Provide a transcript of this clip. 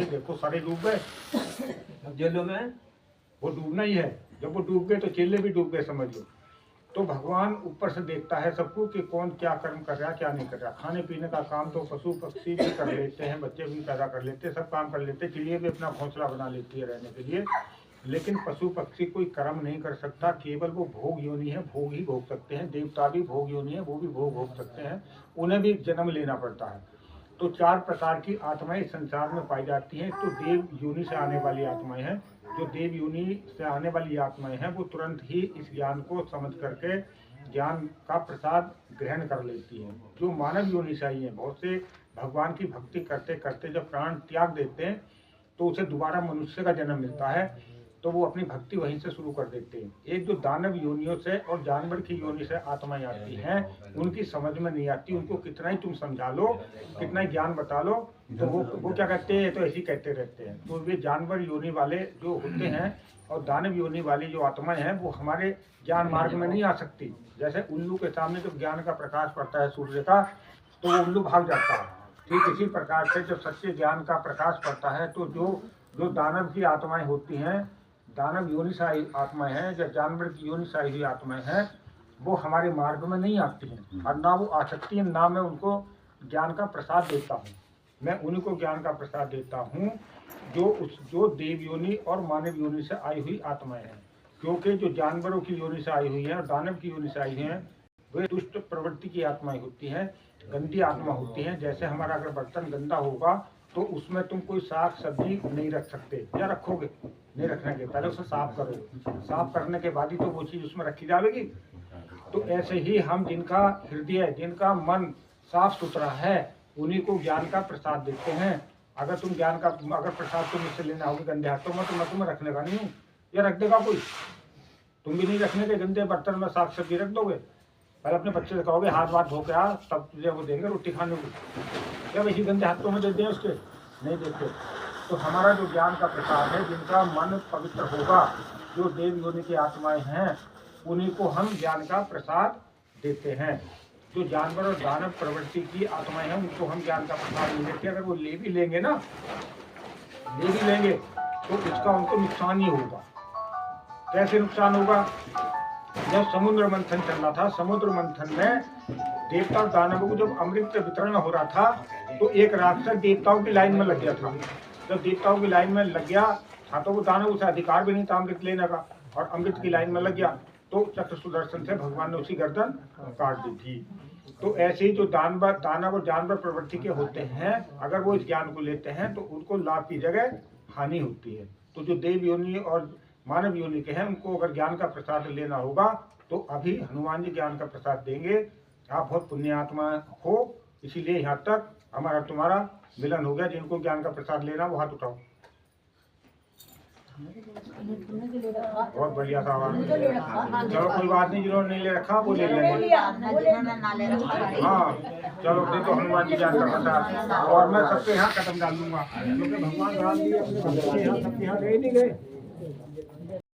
देखो सारे डूब गए, अब जेलों में वो डूबना ही है। जब वो डूब गए तो चेले भी डूब गए समझ लो। तो भगवान ऊपर से देखता है सबको कि कौन क्या कर्म कर रहा है क्या नहीं कर रहा। खाने पीने का काम तो पशु पक्षी भी कर लेते हैं, बच्चे भी पैदा कर लेते हैं, सब काम कर लेते हैं, चिड़िया भी अपना घोंसला बना लेती है रहने के लिए। लेकिन पशु पक्षी कोई कर्म नहीं कर सकता, केवल वो भोग योनि है, भोग ही भोग सकते हैं। देवता भी भोग योनि है, वो भी भोग भोग सकते हैं, उन्हें भी जन्म लेना पड़ता है। तो 4 प्रकार की आत्माएं इस संसार में पाई जाती हैं। तो देव योनि से आने वाली आत्माएं हैं। जो देव योनि से आने वाली आत्माएं हैं वो तुरंत ही इस ज्ञान को समझ करके ज्ञान का प्रसाद ग्रहण कर लेती हैं। जो मानव योनि से आई है, बहुत से भगवान की भक्ति करते करते जब प्राण त्याग देते हैं तो उसे दोबारा मनुष्य का जन्म मिलता है, तो वो अपनी भक्ति वहीं से शुरू कर देते हैं। एक जो दानव योनियों से और जानवर की योनि से आत्माएं आती हैं, उनकी समझ में नहीं आती। उनको कितना ही तुम समझा लो, कितना ही ज्ञान बता लो, तो वो क्या कहते हैं, तो ऐसे ही कहते रहते हैं। तो वे जानवर योनि वाले जो होते हैं और दानव योनि वाली जो आत्माएं हैं वो हमारे ज्ञान मार्ग में नहीं आ सकती। जैसे उल्लू के सामने जब ज्ञान का प्रकाश पड़ता है सूर्य का, तो वो उल्लू भाग जाता है। ठीक इसी प्रकार से जब सच्चे ज्ञान का प्रकाश पड़ता है तो जो दानव की आत्माएं होती हैं, दानव योनि से आई आत्माएं हैं, या जानवर की योनि से आई हुई आत्माएं हैं, वो हमारे मार्ग में नहीं आती हैं और ना वो आ सकती हैं। ना मैं उनको ज्ञान का प्रसाद देता हूँ, मैं उन्हीं को ज्ञान का प्रसाद देता हूँ जो देव योनि और मानव योनि से आई हुई आत्माएं हैं। क्योंकि जो जानवरों की योनि से आई हुई है और दानव की योनि से आई हैं वे दुष्ट प्रवृत्ति की आत्माएं होती हैं, गंदी आत्मा होती हैं। जैसे हमारा अगर बर्तन गंदा होगा तो उसमें तुम कोई साग सब्जी नहीं रख सकते, या रखोगे नहीं, रखने के पहले उसे साफ करो, साफ करने के बाद ही तो वो चीज़ उसमें रखी जाएगी। तो ऐसे ही हम जिनका हृदय जिनका मन साफ सुथरा है उन्हीं को ज्ञान का प्रसाद देते हैं। अगर तुम ज्ञान का अगर प्रसाद तुम इससे लेना होगी गंदे हाथों में, तो मैं तुम्हें रखने का नहीं हूँ, या रख देगा कोई? तुम भी नहीं रखने के, गंदे बर्तन में साग सब्जी रख दोगे। पहले अपने बच्चे से कहोगे हाथ वाथ धो के आ, तब तुझे वो देंगे रोटी खाने को, क्या वैसे गंदे हाथों में दे दें उसके? नहीं देते। तो हमारा जो ज्ञान का प्रसाद है, जिनका मन पवित्र होगा, जो देव योनि की आत्माएं हैं, उन्हीं को हम ज्ञान का प्रसाद देते हैं। जो जानवर और दानव प्रवृत्ति की आत्माएं हैं उनको हम ज्ञान का प्रसाद नहीं देते। अगर वो ले भी लेंगे तो इसका उनको नुकसान ही होगा। कैसे नुकसान होगा? जब समुद्र मंथन चल रहा था, समुद्र मंथन में देवता और दानवों को जब अमृत वितरण हो रहा था तो एक राक्षस देवताओं की लाइन में लग गया था। जब देवताओं की लाइन में लग गया था तो वो दानव उसे अधिकार भी नहीं था अमृत लेने का, और अमृत की लाइन में लग गया तो चक्र सुदर्शन से भगवान ने उसकी गर्दन काट दी थी। तो ऐसे ही जो दानव और जानवर प्रवृत्ति के होते हैं, अगर वो इस ज्ञान को लेते हैं तो उनको लाभ की जगह हानि होती है। तो जो देव योनि और मानव योनि के हैं उनको अगर ज्ञान का प्रसाद लेना होगा तो अभी हनुमान जी ज्ञान का प्रसाद देंगे। आप बहुत पुण्यात्मा हो, इसीलिए यहाँ तक हमारा तुम्हारा मिलन हो गया। जिनको ज्ञान का प्रसाद लेना वो हाथ उठाओ। बहुत बढ़िया था। चलो कोई बात नहीं, जिन्होंने नहीं ले रखा वो ले लेंगे। हाँ चलो दे दो हनुमान जी ज्ञान का प्रसाद, और मैं सबके यहाँ कदम डाल दूंगा, क्योंकि भगवान राम जी अपने भक्तों के यहाँ सबके यहाँ गए नहीं गए।